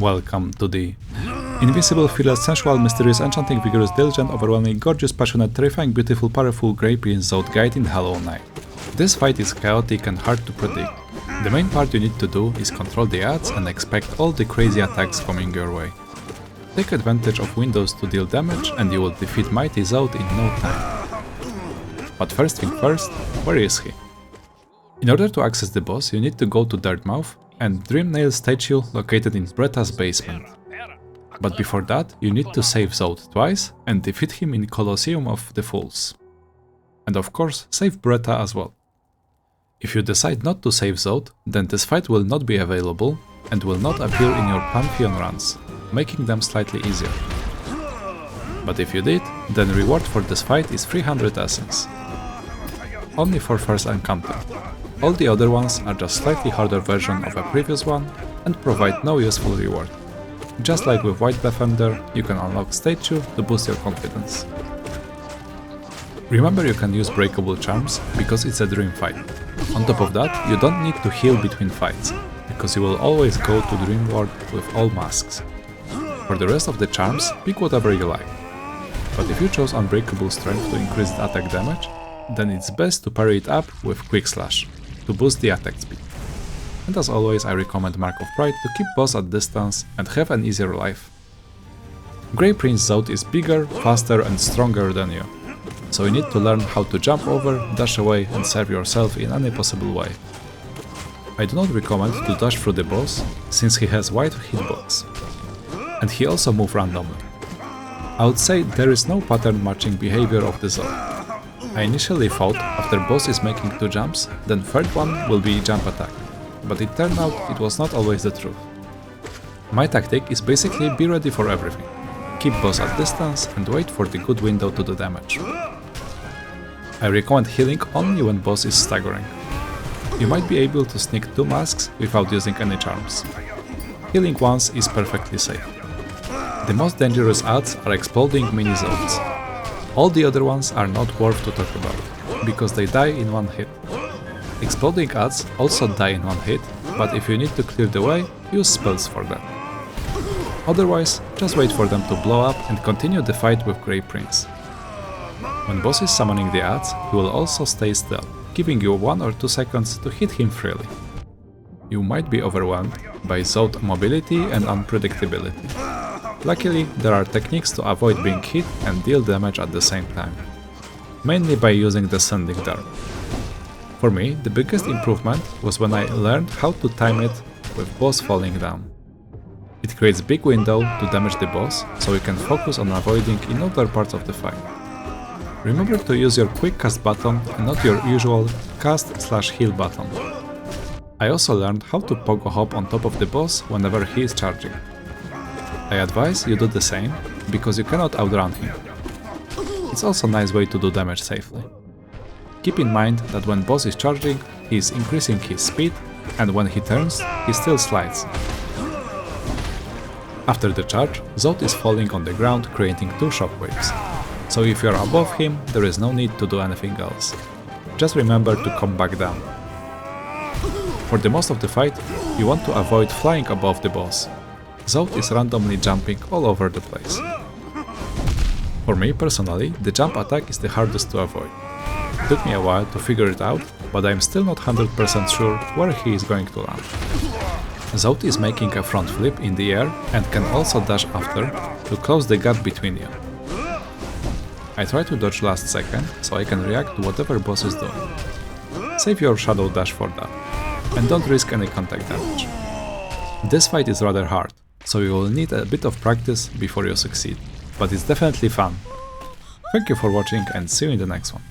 Welcome to the invisible, fearless, sensual, mysterious, enchanting, vigorous, diligent, overwhelming, gorgeous, passionate, terrifying, beautiful, powerful, grey prince Zote guide in Hollow Knight. This fight is chaotic and hard to predict. The main part you need to do is control the odds and expect all the crazy attacks coming your way. Take advantage of windows to deal damage and you will defeat mighty Zote in no time. But first thing first, where is he? In order to access the boss, you need to go to Dirtmouth and Dreamnail statue located in Bretta's basement. But before that, you need to save Zote twice and defeat him in Colosseum of the Fools. And of course, save Bretta as well. If you decide not to save Zote, then this fight will not be available and will not appear in your Pantheon runs, making them slightly easier. But if you did, then reward for this fight is 300 essence. Only for first encounter. All the other ones are just slightly harder version of a previous one and provide no useful reward. Just like with White Defender, you can unlock stage 2 to boost your confidence. Remember, you can use breakable charms because it's a dream fight. On top of that, you don't need to heal between fights, because you will always go to Dream World with all masks. For the rest of the charms, pick whatever you like. But if you chose Unbreakable Strength to increase the attack damage, then it's best to parry it up with Quick Slash to boost the attack speed. And as always, I recommend Mark of Pride to keep boss at distance and have an easier life. Grey Prince Zote is bigger, faster and stronger than you, so you need to learn how to jump over, dash away and serve yourself in any possible way. I do not recommend to dash through the boss, since he has wide hitbox, and he also moves randomly. I would say there is no pattern matching behavior of the Zote. I initially thought after boss is making 2 jumps, then third one will be jump attack, but it turned out it was not always the truth. My tactic is basically be ready for everything. Keep boss at distance and wait for the good window to do damage. I recommend healing only when boss is staggering. You might be able to sneak 2 masks without using any charms. Healing once is perfectly safe. The most dangerous adds are exploding mini Zotes. All the other ones are not worth to talk about, because they die in one hit. Exploding adds also die in one hit, but if you need to clear the way, use spells for that. Otherwise, just wait for them to blow up and continue the fight with Grey Prince. When boss is summoning the adds, he will also stay still, giving you 1 or 2 seconds to hit him freely. You might be overwhelmed by Zote mobility and unpredictability. Luckily, there are techniques to avoid being hit and deal damage at the same time, mainly by using the Sending Dart. For me, the biggest improvement was when I learned how to time it with boss falling down. It creates big window to damage the boss, so you can focus on avoiding in other parts of the fight. Remember to use your quick cast button and not your usual cast/heal button. I also learned how to pogo hop on top of the boss whenever he is charging. I advise you do the same, because you cannot outrun him. It's also a nice way to do damage safely. Keep in mind that when boss is charging, he is increasing his speed, and when he turns, he still slides. After the charge, Zote is falling on the ground, creating 2 shockwaves. So if you are above him, there is no need to do anything else. Just remember to come back down. For the most of the fight, you want to avoid flying above the boss. Zote is randomly jumping all over the place. For me personally, the jump attack is the hardest to avoid. It took me a while to figure it out, but I am still not 100% sure where he is going to land. Zote is making a front flip in the air and can also dash after to close the gap between you. I try to dodge last second, so I can react to whatever boss is doing. Save your shadow dash for that, and don't risk any contact damage. This fight is rather hard, so you will need a bit of practice before you succeed, but it's definitely fun. Thank you for watching and see you in the next one.